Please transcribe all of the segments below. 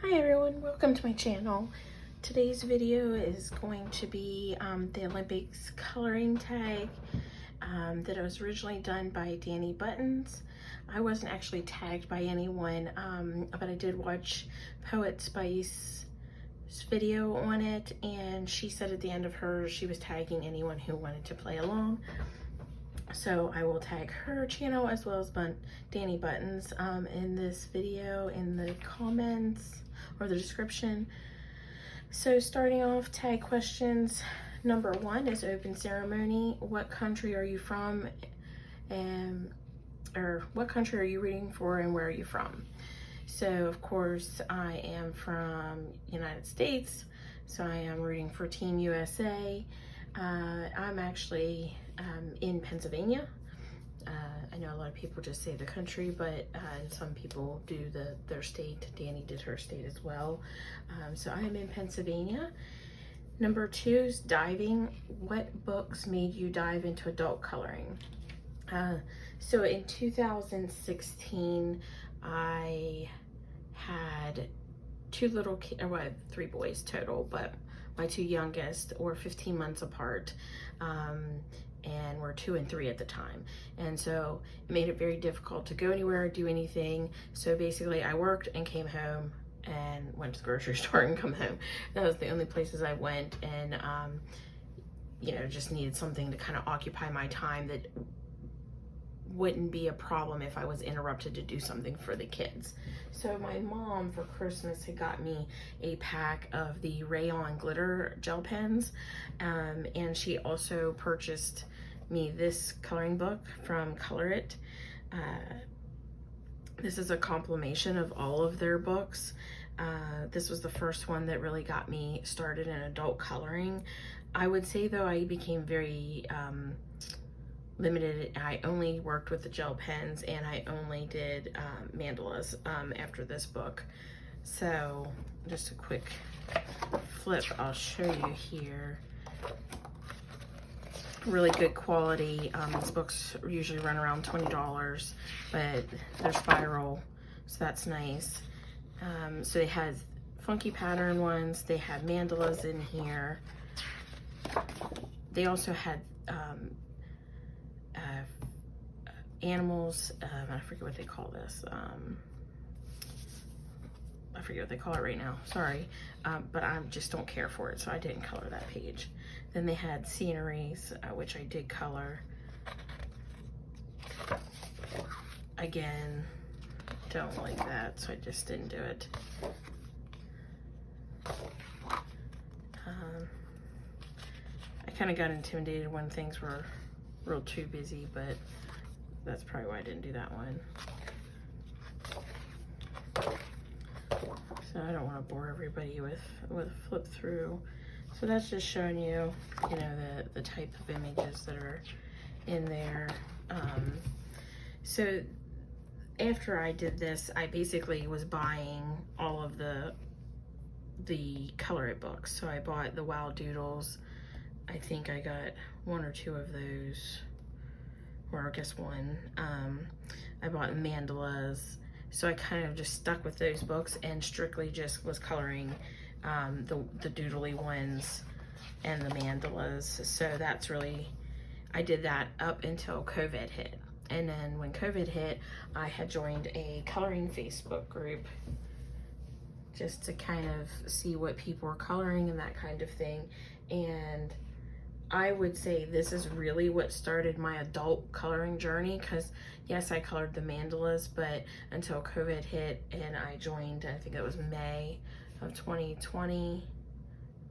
Hi everyone, welcome to my channel. Today's video is going to be the Olympics coloring tag that was originally done by Dani Buttons. I wasn't actually tagged by anyone, but I did watch Poetspice's video on it, and she said at the end of hers she was tagging anyone who wanted to play along. So I will tag her channel as well as Dani Buttons in this video in the comments or the description. So starting off, tag questions. Number 1 is open ceremony. What country are you from? Or what country are you rooting for and where are you from? So of course I am from United States, so I am rooting for Team USA. I'm actually in Pennsylvania. I know a lot of people just say the country, but and some people do their state. Dani did her state as well. So I'm in Pennsylvania. Number 2 is diving. What books made you dive into adult coloring? So in 2016, I had 2 little kids, well, I have 3 boys total, but my 2 youngest were 15 months apart, and were 2 and 3 at the time. And so it made it very difficult to go anywhere, do anything. So basically I worked and came home and went to the grocery store and come home. That was the only places I went, and you know, just needed something to kind of occupy my time that wouldn't be a problem if I was interrupted to do something for the kids. So my mom for Christmas had got me a pack of the rayon glitter gel pens, and she also purchased me this coloring book from Color It. This is a compilation of all of their books. This was the first one that really got me started in adult coloring. I would say though I became very limited. I only worked with the gel pens and I only did mandalas after this book. So just a quick flip I'll show you here. Really good quality. These books usually run around $20, but they're spiral, so that's nice. So they had funky pattern ones, they had mandalas in here. They also had animals. I forget what they call this. I forget what they call it right now, sorry. But I just don't care for it, so I didn't color that page. Then they had Sceneries, which I did color. Again, don't like that, so I just didn't do it. I kind of got intimidated when things were real too busy, but that's probably why I didn't do that one. So I don't want to bore everybody with a flip through. So that's just showing you, you know, the type of images that are in there. So after I did this, I basically was buying all of the Color It books. So I bought the Wild Doodles. I think I got 1 or 2 of those, or I guess 1. I bought mandalas. So I kind of just stuck with those books and strictly just was coloring the doodly ones and the mandalas. So that's really, I did that up until COVID hit. And then when COVID hit, I had joined a coloring Facebook group just to kind of see what people were coloring and that kind of thing. And I would say this is really what started my adult coloring journey, because yes, I colored the mandalas, but until COVID hit and I joined, I think it was May of 2020,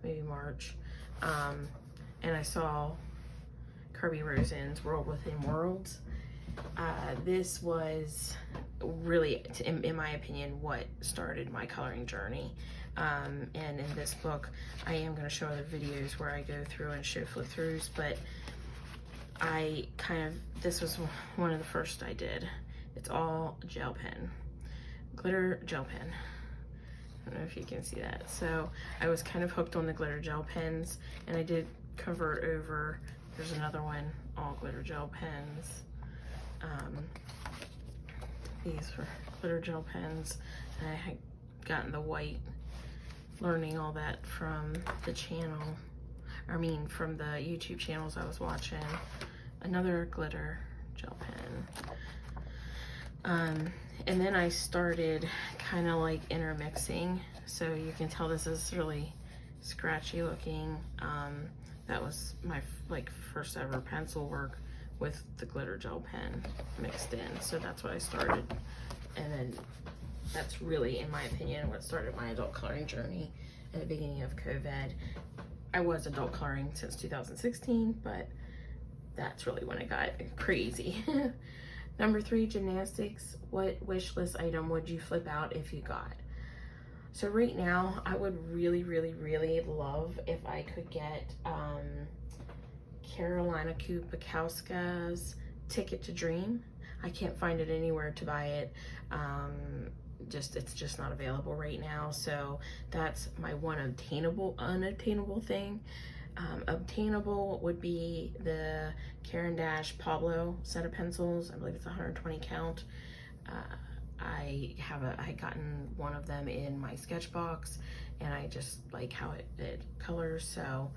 maybe March, and I saw Kirby Rosen's World Within Worlds. This was really, in my opinion, what started my coloring journey. And in this book, I am going to show other videos where I go through and show flip throughs, but I kind of, this was one of the first I did. It's all gel pen, glitter gel pen. I don't know if you can see that. So I was kind of hooked on the glitter gel pens, and I did convert over. There's another one, all glitter gel pens. These were glitter gel pens, and I gotten the white, learning all that from the channel. I mean, from the YouTube channels I was watching. Another glitter gel pen. And then I started kind of like intermixing. So you can tell this is really scratchy looking. That was my like first ever pencil work with the glitter gel pen mixed in. So that's what I started. And then that's really, in my opinion, what started my adult coloring journey at the beginning of COVID. I was adult coloring since 2016, but that's really when it got crazy. Number 3, gymnastics. What wish list item would you flip out if you got? So right now, I would really, really, really love if I could get Carolina Kubikowska's Ticket to Dream. I can't find it anywhere to buy it. It's just not available right now. So that's my one unattainable thing. Obtainable would be the Caran d'Ache Pablo set of pencils. I believe it's 120 count. I gotten one of them in my sketch box, and I just like how it colors. So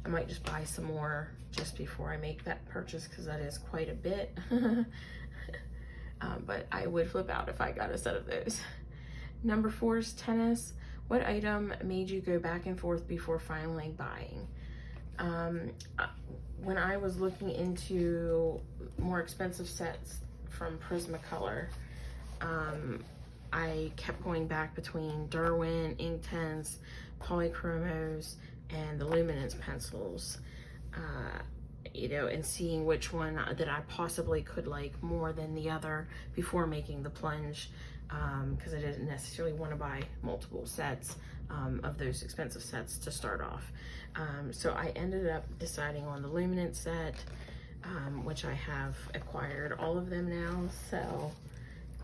I might just buy some more just before I make that purchase, because that is quite a bit. But I would flip out if I got a set of those. Number 4 is tennis. What item made you go back and forth before finally buying? When I was looking into more expensive sets from Prismacolor, I kept going back between Derwent, Inktense, Polychromos, and the Luminance pencils, you know, and seeing which one that I possibly could like more than the other before making the plunge, because I didn't necessarily want to buy multiple sets of those expensive sets to start off. So I ended up deciding on the Luminance set, which I have acquired all of them now. So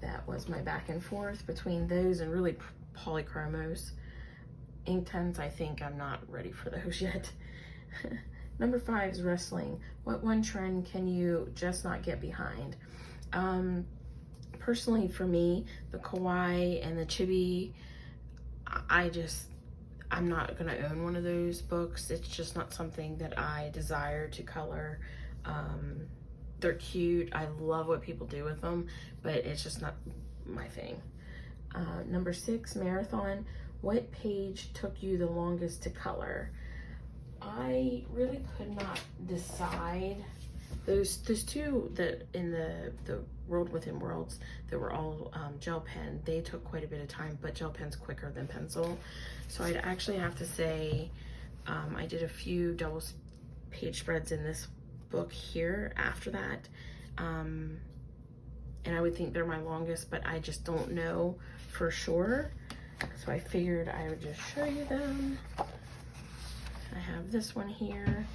that was my back and forth between those and really Polychromos. Inktense, I think I'm not ready for those yet. Number 5 is wrestling. What one trend can you just not get behind? Personally, for me, the Kawaii and the Chibi, I'm not gonna own one of those books. It's just not something that I desire to color. They're cute. I love what people do with them, but it's just not my thing. Number 6, marathon. What page took you the longest to color? I really could not decide. Those two that in the World Within Worlds that were all gel pen, they took quite a bit of time, but gel pen's quicker than pencil. So I'd actually have to say I did a few double page spreads in this book here after that, and I would think they're my longest, but I just don't know for sure. So I figured I would just show you them. I have this one here.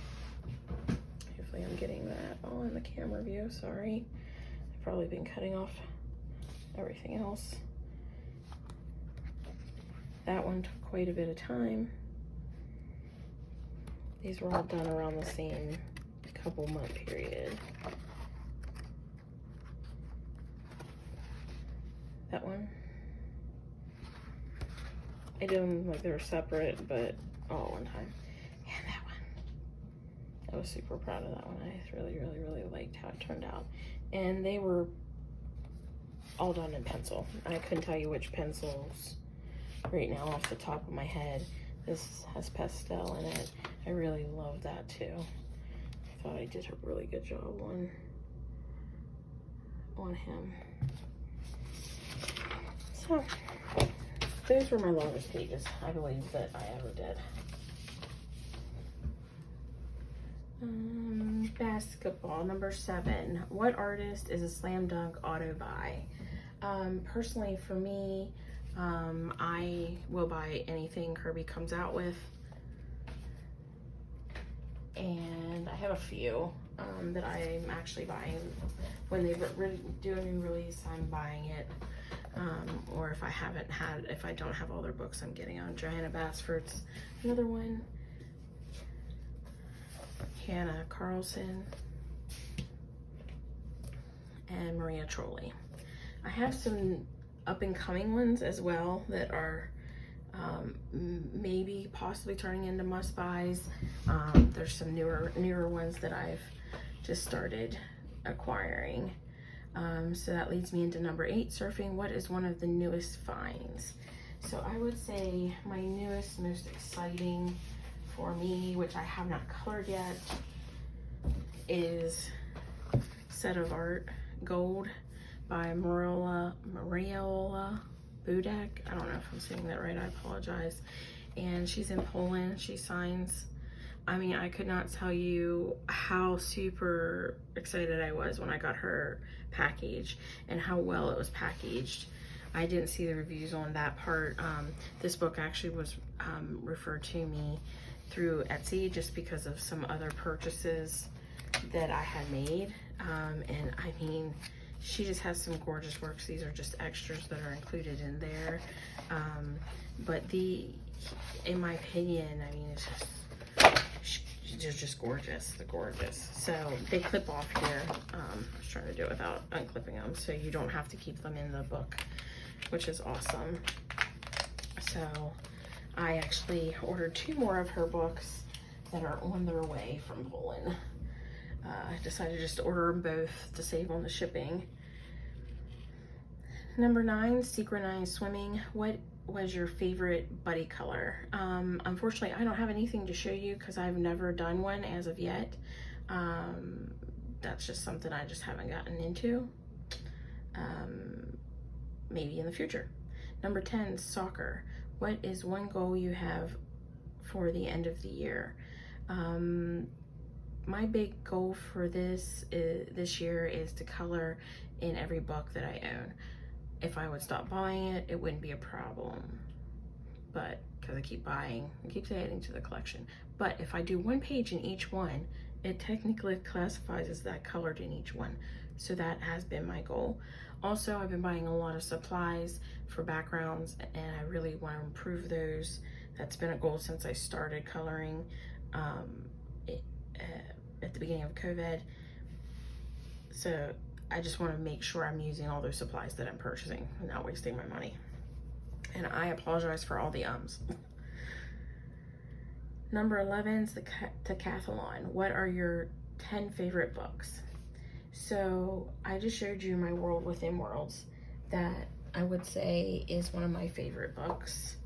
Hopefully I'm getting that all in the camera view. Sorry, I've probably been cutting off everything else. That one took quite a bit of time. These were all done around the same couple month period. That one, I did them like they were separate, but all at one time. And that one, I was super proud of that one. I really, really, really liked how it turned out. And they were all done in pencil. I couldn't tell you which pencils right now off the top of my head. This has pastel in it. I really love that too. I thought I did a really good job on him. So those were my longest pages, I believe, that I ever did. Basketball, number 7. What artist is a slam dunk auto buy? Personally, for me, I will buy anything Kirby comes out with. And I have a few that I'm actually buying. When they do a new release, I'm buying it. Or if I don't have all their books, I'm getting on Joanna Basford's another one. Hannah Carlson and Maria Trolley. I have some up and coming ones as well that are maybe possibly turning into must buys. There's some newer ones that I've just started acquiring. So that leads me into number 8, surfing. What is one of the newest finds? So I would say my newest, most exciting for me, which I have not colored yet, is Set of Art Gold by Mariola Budek. I don't know if I'm saying that right, I apologize. And she's in Poland. She signs. I mean, I could not tell you how super excited I was when I got her package and how well it was packaged. I didn't see the reviews on that part. This book actually was referred to me through Etsy just because of some other purchases that I had made. And I mean, she just has some gorgeous works. These are just extras that are included in there. But in my opinion, I mean, it's just gorgeous. They're gorgeous. So they clip off here. I was trying to do it without unclipping them, so you don't have to keep them in the book, which is awesome. So I actually ordered 2 more of her books that are on their way from Poland. I decided just to order them both to save on the shipping. Number 9, Synchronized Swimming. What was your favorite buddy color? Unfortunately, I don't have anything to show you because I've never done one as of yet. That's just something I just haven't gotten into. Maybe in the future. Number 10, soccer. What is one goal you have for the end of the year? My big goal for this year is to color in every book that I own. If I would stop buying it, it wouldn't be a problem. But because I keep buying, it keeps adding to the collection. But if I do 1 page in each one, it technically classifies as that colored in each one. So that has been my goal. Also, I've been buying a lot of supplies for backgrounds, and I really want to improve those. That's been a goal since I started coloring at the beginning of COVID. So I just want to make sure I'm using all those supplies that I'm purchasing and not wasting my money. And I apologize for all the ums. Number 11 is the Decathlon. What are your 10 favorite books? So I just showed you my World Within Worlds. That I would say is one of my favorite books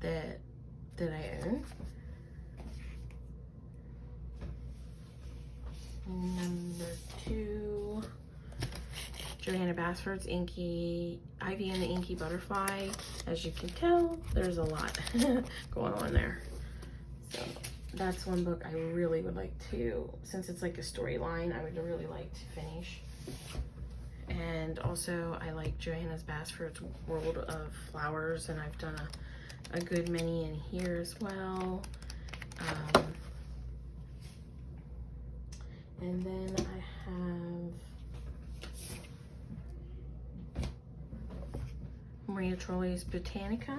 that I own. Number 2, Joanna Basford's Inky, Ivy and the Inky Butterfly. As you can tell, there's a lot going on there. So that's one book I really would like to, since it's like a storyline, I would really like to finish. And also I like Joanna Basford's World of Flowers, and I've done a good many in here as well. And then I have Maria Trolli's Botanica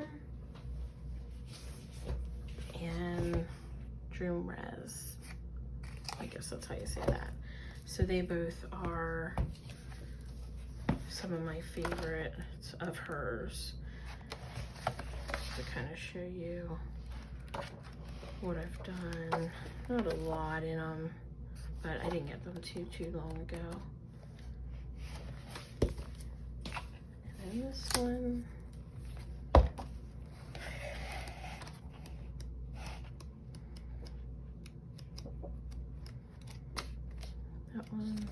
and Dream Res. I guess that's how you say that. So they both are some of my favorites of hers. To kind of show you what I've done. Not a lot in them, but I didn't get them too long ago. And then this one. That one.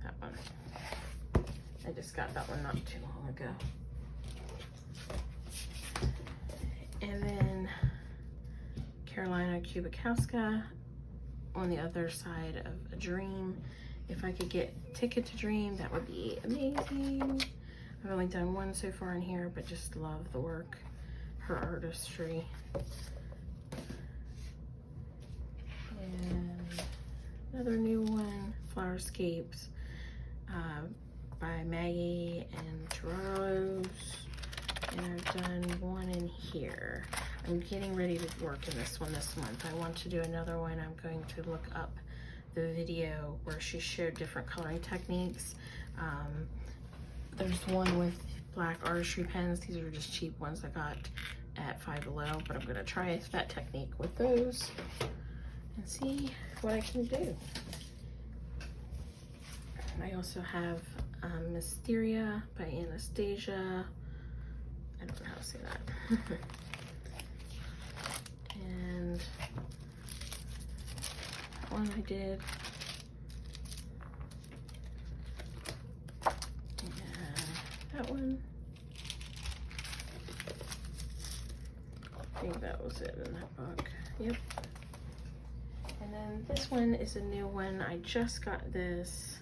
That one. I just got that one not too long ago. And then Carolina Kubikowska on the other side of a Dream. If I could get Ticket to Dream, that would be amazing. I've only done one so far in here, but just love the work, her artistry. And another new one, Flowerscapes by Maggie and Terraros. And I've done one in here. I'm getting ready to work in this one this month. I want to do another one. I'm going to look up the video where she showed different coloring techniques. There's one with black artistry pens. These are just cheap ones I got at Five Below, but I'm gonna try that technique with those and see what I can do. I also have Mysteria by Anastasia. I don't know how to say that. And that one I did. And that one. I think that was it in that book. Yep. And then this one is a new one. I just got this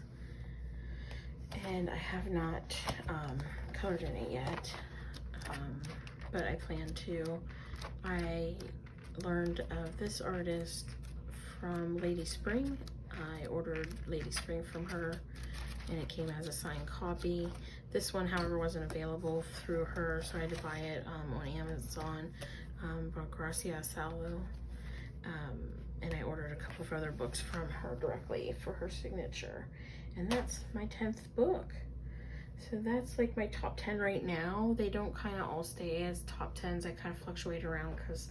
and I have not colored in it yet, but I plan to. I learned of this artist from Lady Spring. I ordered Lady Spring from her and it came as a signed copy. This one, however, wasn't available through her, so I had to buy it on Amazon, by Gracia Salo. And I ordered a couple of other books from her directly for her signature. And that's my 10th book. So that's like my top 10 right now. They don't kind of all stay as top 10s. I kind of fluctuate around because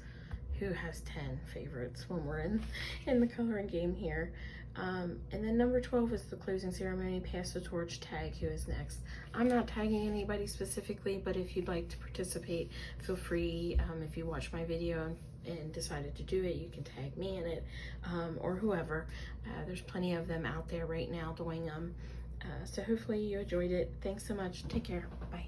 who has 10 favorites when we're in the coloring game here. And then number 12 is the closing ceremony. Pass the torch, tag who is next. I'm not tagging anybody specifically, but if you'd like to participate, feel free. If you watch my video and decided to do it, you can tag me in it, or whoever. There's plenty of them out there right now doing them. So hopefully you enjoyed it. Thanks so much. Take care. Bye.